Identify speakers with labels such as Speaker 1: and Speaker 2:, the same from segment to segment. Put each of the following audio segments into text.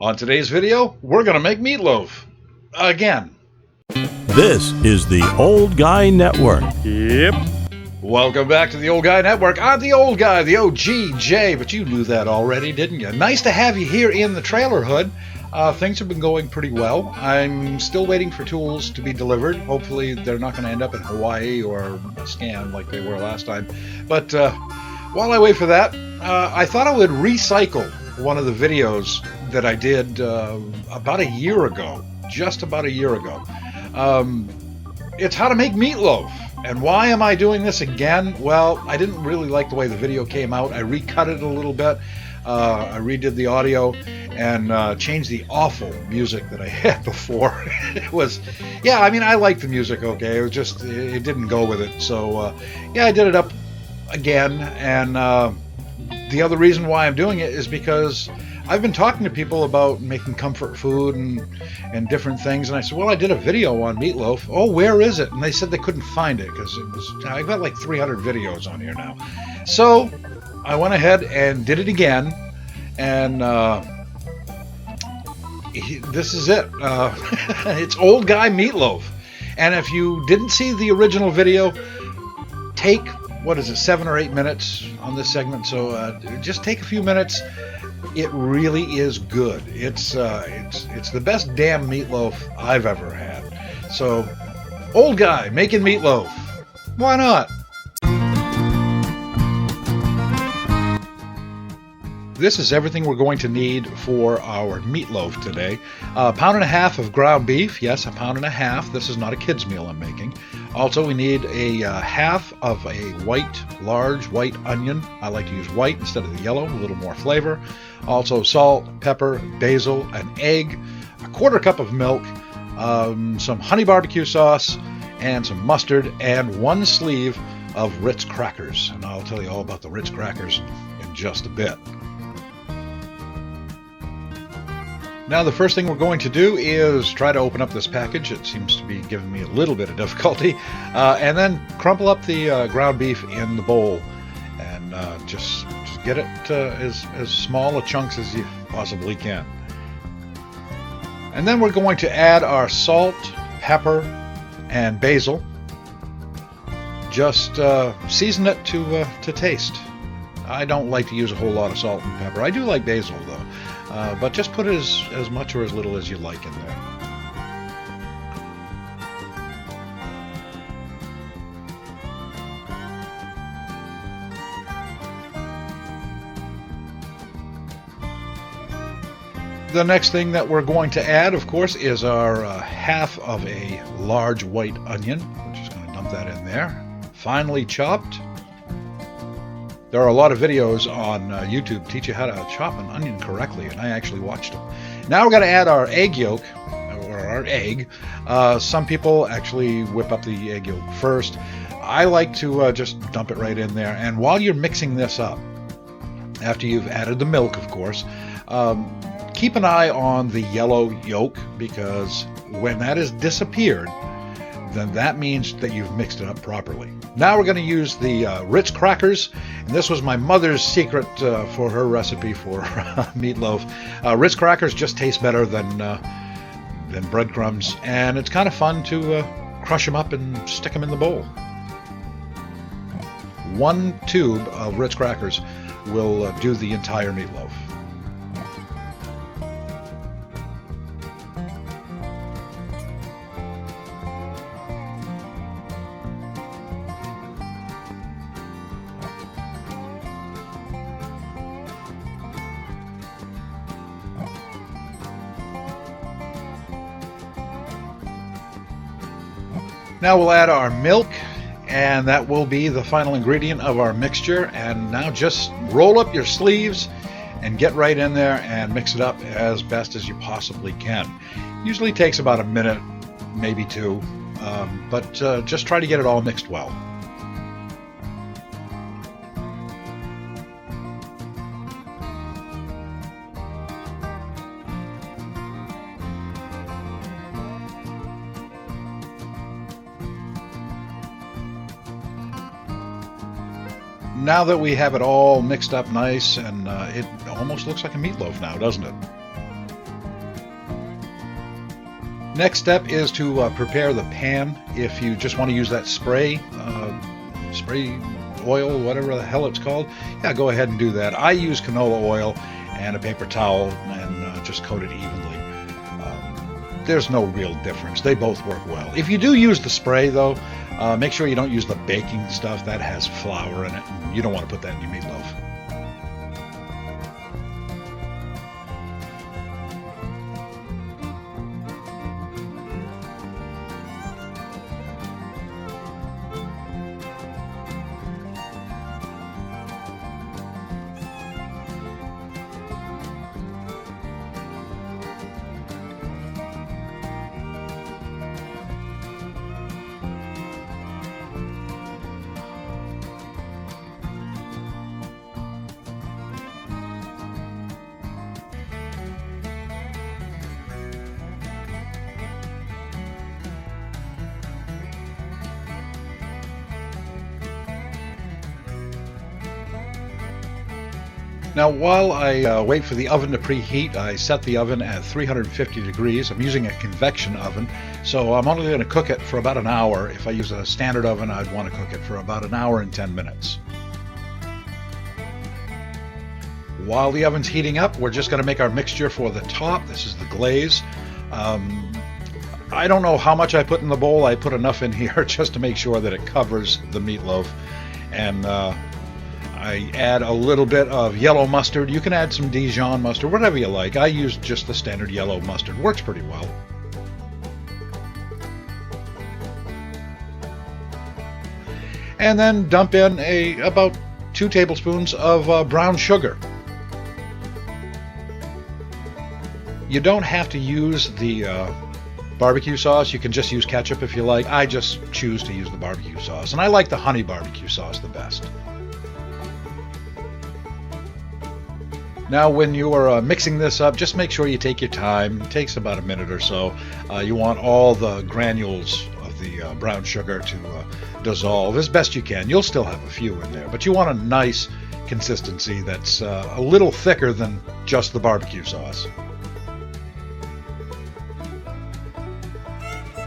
Speaker 1: On today's video, we're going to make meatloaf. Again.
Speaker 2: This is the Old Guy Network.
Speaker 3: Yep.
Speaker 1: Welcome back to the Old Guy Network. I'm the old guy, the OGJ, but you knew that already, didn't you? Nice to have you here in the trailer hood. Things have been going pretty well. I'm still waiting for tools to be delivered. Hopefully they're not going to end up in Hawaii or a scam like they were last time. But while I wait for that, I thought I would recycle one of the videos that I did about a year ago. Just about a year ago. It's how to make meatloaf. And why am I doing this again? Well, I didn't really like the way the video came out. I recut it a little bit. I redid the audio and changed the awful music that I had before. It was, yeah, I mean, I like the music, okay. It was just, it didn't go with it. So, yeah, I did it up again. And the other reason why I'm doing it is because I've been talking to people about making comfort food and different things, and I said, well, I did a video on meatloaf. Oh, where is it? And they said they couldn't find it because it was, I've got like 300 videos on here now. So I went ahead and did it again, and this is it. It's Old Guy Meatloaf. And if you didn't see the original video, take, what is it, 7 or 8 minutes on this segment. So just take a few minutes. It really is good. It's the best damn meatloaf I've ever had. So, old guy making meatloaf. Why not? This is everything we're going to need for our meatloaf today. A pound and a half of ground beef. Yes, a pound and a half. This is not a kid's meal I'm making. Also, we need a half of a large white onion. I like to use white instead of the yellow, a little more flavor. Also, salt, pepper, basil, an egg, a quarter cup of milk, some honey barbecue sauce, and some mustard, and 1 sleeve of Ritz crackers. And I'll tell you all about the Ritz crackers in just a bit. Now, the first thing we're going to do is try to open up this package. It seems to be giving me a little bit of difficulty. And then crumple up the ground beef in the bowl and just get it as small a chunks as you possibly can. And then we're going to add our salt, pepper, and basil. Just season it to taste. I don't like to use a whole lot of salt and pepper. I do like basil, though. But just put as much or as little as you like in there. The next thing that we're going to add, of course, is our half of a large white onion. We're just going to dump that in there. Finely chopped. There are a lot of videos on YouTube teach you how to chop an onion correctly, and I actually watched them. Now we're going to add our egg yolk, or our egg. Some people actually whip up the egg yolk first. I like to just dump it right in there. And while you're mixing this up, after you've added the milk, of course, keep an eye on the yellow yolk, because when that has disappeared, then that means that you've mixed it up properly. Now we're going to use the Ritz crackers, and this was my mother's secret for her recipe for meatloaf. Ritz crackers just taste better than breadcrumbs, and it's kind of fun to crush them up and stick them in the bowl. 1 tube of Ritz crackers will do the entire meatloaf. Now we'll add our milk, and that will be the final ingredient of our mixture. And now just roll up your sleeves and get right in there and mix it up as best as you possibly can. Usually takes about a minute, maybe 2, but just try to get it all mixed well. Now that we have it all mixed up nice, and it almost looks like a meatloaf now, doesn't it? Next step is to prepare the pan. If you just want to use that spray oil, whatever the hell it's called, yeah, go ahead and do that. I use canola oil and a paper towel and just coat it evenly. There's no real difference. They both work well. If you do use the spray, though, make sure you don't use the baking stuff. That has flour in it. You don't want to put that in your meatloaf. Now, while I wait for the oven to preheat, I set the oven at 350 degrees. I'm using a convection oven, so I'm only going to cook it for about an hour. If I use a standard oven, I'd want to cook it for about an hour and 10 minutes. While the oven's heating up, we're just going to make our mixture for the top. This is the glaze. I don't know how much I put in the bowl. I put enough in here just to make sure that it covers the meatloaf. And I add a little bit of yellow mustard. You can add some Dijon mustard, whatever you like. I use just the standard yellow mustard. Works pretty well. And then dump in about 2 tablespoons of brown sugar. You don't have to use the barbecue sauce. You can just use ketchup if you like. I just choose to use the barbecue sauce, and I like the honey barbecue sauce the best. Now, when you are mixing this up, just make sure you take your time. It takes about a minute or so. You want all the granules of the brown sugar to dissolve as best you can. You'll still have a few in there, but you want a nice consistency that's a little thicker than just the barbecue sauce.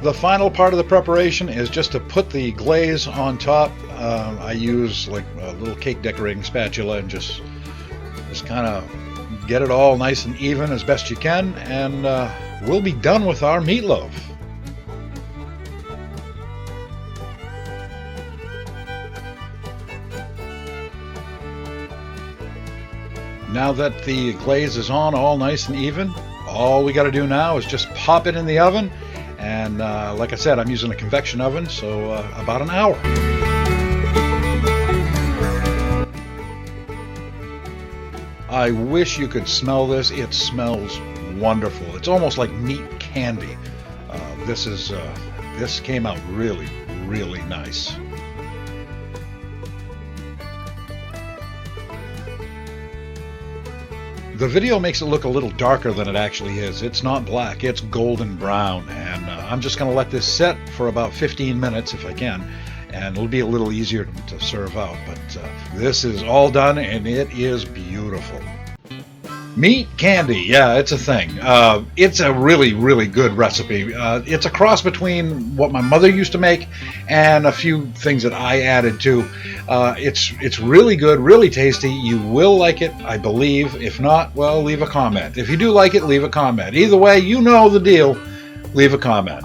Speaker 1: The final part of the preparation is just to put the glaze on top. I use like a little cake decorating spatula and just kind of get it all nice and even as best you can, and we'll be done with our meatloaf. Now that the glaze is on all nice and even, all we got to do now is just pop it in the oven, and like I said, I'm using a convection oven, so about an hour. I wish you could smell this. It smells wonderful. It's almost like meat candy. This came out really, really nice. The video makes it look a little darker than it actually is. It's not black, it's golden brown, and I'm just going to let this set for about 15 minutes if I can, and it'll be a little easier to serve out, but this is all done and it is beautiful. Meat candy, yeah, it's a thing. It's a really, really good recipe. It's a cross between what my mother used to make and a few things that I added to. It's really good, really tasty. You will like it, I believe. If not, well, leave a comment. If you do like it, leave a comment. Either way, you know the deal. Leave a comment.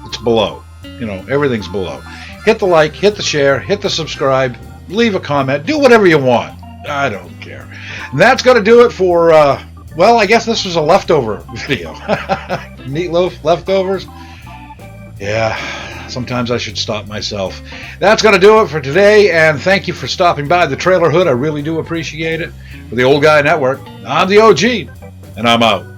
Speaker 1: It's below. You know, everything's below. Hit the like, hit the share, hit the subscribe, leave a comment, do whatever you want. I don't care. And that's going to do it for, well, I guess this was a leftover video. Meatloaf, leftovers. Yeah, sometimes I should stop myself. That's going to do it for today, and thank you for stopping by the Trailer Hood. I really do appreciate it. For the Old Guy Network, I'm the OG, and I'm out.